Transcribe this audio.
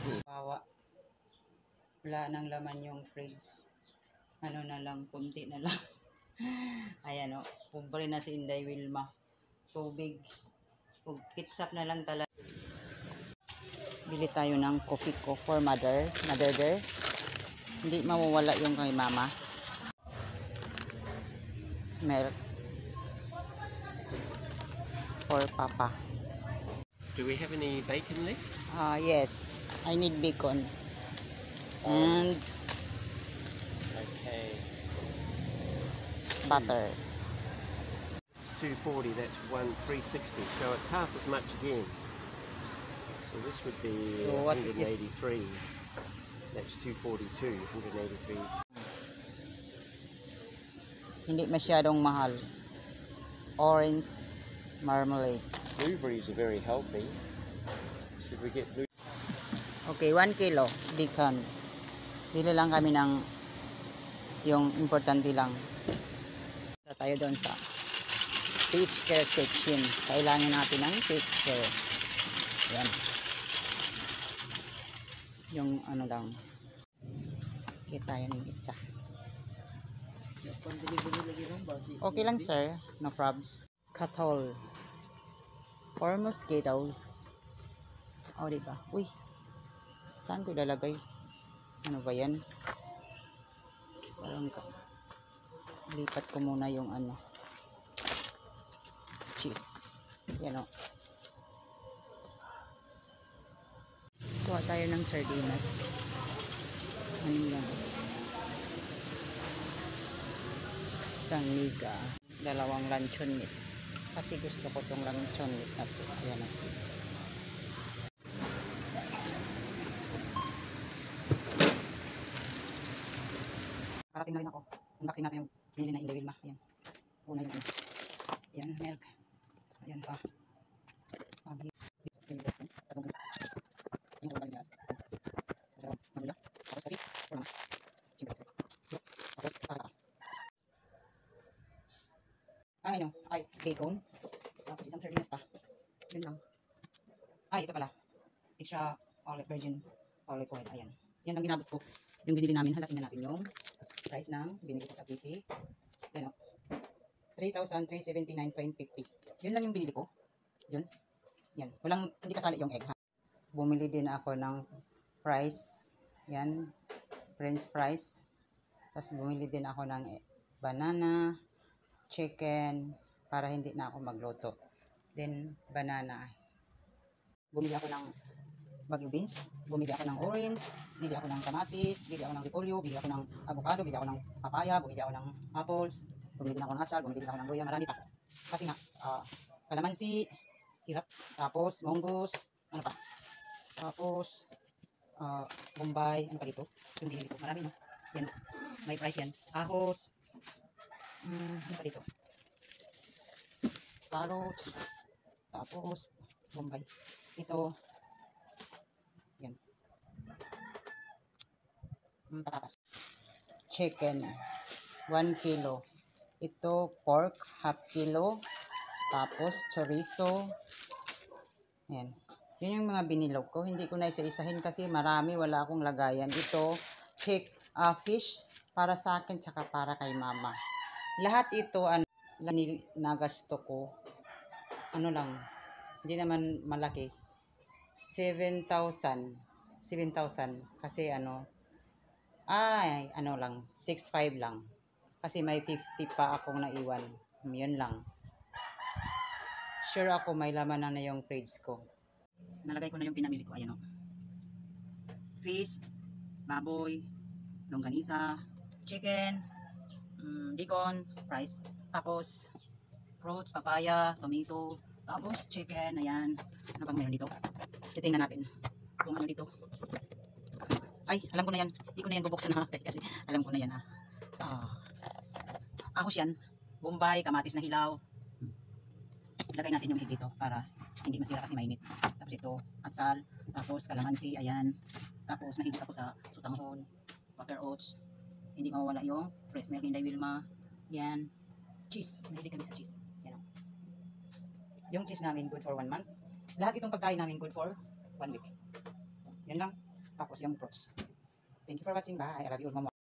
see. Bawa. Wala nang laman yung fridge. Ano na lang, kunti na lang. Ayan o, pobre na si Inday Wilma. Tubig. Ketchup na lang talaga. Bili tayo ng coffee ko for mother. Hindi mawawala yung kay mama. Milk. For papa. Do we have any bacon left? Yes. I need bacon. And Okay. butter. 240, that's 360, so it's half as much again. So this would be So what is this? 183. That's 242, 183. Hindi masyadong mahal. Orange marmalade. Blueberries are very healthy. Should we get blue? Okay, 1 kilo bacon. Bili lang kami ng yung importante lang. Punta tayo doon sa peach care section. Kailangan natin ng peach care. Yan. Yung ano lang. Kita yan yung isa. Okay lang sir. No probs. Katol. Or mosquitoes. O diba? Uy. Saan ko ilalagay? Ano ba yan? Parang lipat ko muna yung ano. Cheese. Yan o. Kuha tayo ng sardinas. Ano yan? Isang miga. 2 luncheon meat. Kasi gusto ko tong luncheon meat na po. Ayan o. Parating na rin ako. Unboxing natin yung binili na Inday Wilma. Ayan. Una yung ano. Ayan, milk. Ayan pa. Ano? Ay, bacon. Tapos isang sardinas pa. Yun lang. Ay, ito pala. Extra virgin olive oil. Ayan. Yan ang ginabot ko. Yung binili namin. Halakin na natin yung price ng binili ko sa PP. Yan o. 3,379.50. Yun lang yung binili ko. Yun. Yan. Walang, hindi kasali yung egg ha. Bumili din ako ng fries. Yan. French fries. Tapos bumili din ako ng banana, chicken, para hindi na ako magluto. Then, banana. Bumili ako ng bagyo beans, bumili ako ng orange, bumili ako ng kamatis, bumili ako ng repolyo, bumili ako ng avocado, bumili ako ng papaya, bumili ako ng apples, bumili ako ng atsal, bumili ako ng luya, marami pa. Kasi nga, kalamansi, hirap, tapos monggos, ano pa, tapos, bombay, ano pa dito, yung binili ko, marami no, yan, may price yan, ahos, ano pa dito, carrots, tapos, bombay, ito, yan, patatas, chicken, 1 kilo, ito pork, half kilo, tapos chorizo, yan, yun yung mga binilog ko, hindi ko na isa-isahin kasi marami, wala akong lagayan, ito, fish, para sa akin, tsaka para kay mama, lahat ito, nagasto ko, ano lang, hindi naman malaki, 7,000 kasi ano lang 6,500 lang kasi may 50 pa akong naiwan, yun lang. Sure ako may laman na yung fridge ko. Nalagay ko na yung pinamili ko, ayan o, fish, baboy, longganisa, chicken, bacon, rice, tapos fruits, papaya, tomato, tapos chicken, ayan. Ano bang meron dito? Titingnan natin kung ano dito. Ay, alam ko na yan. Hindi ko na yan bubuksan na kasi alam ko na yan ha. Ahos yan. Bombay, kamatis na hilaw. Ilagay natin yung egg dito para hindi masira kasi mainit. Tapos ito, atsal. Tapos kalamansi, ayan. Tapos mahilig ako sa sutanghon, butter oats. Hindi mawawala yung fresh milk Inday Wilma. Yan. Cheese. Mahilig kami sa cheese. Yan. Yung cheese namin good for 1 month. Lahat itong pagkain namin good for 1 week. Yan lang. Tapos yung fruits. Thank you for watching. Bye. I love you all. Mama.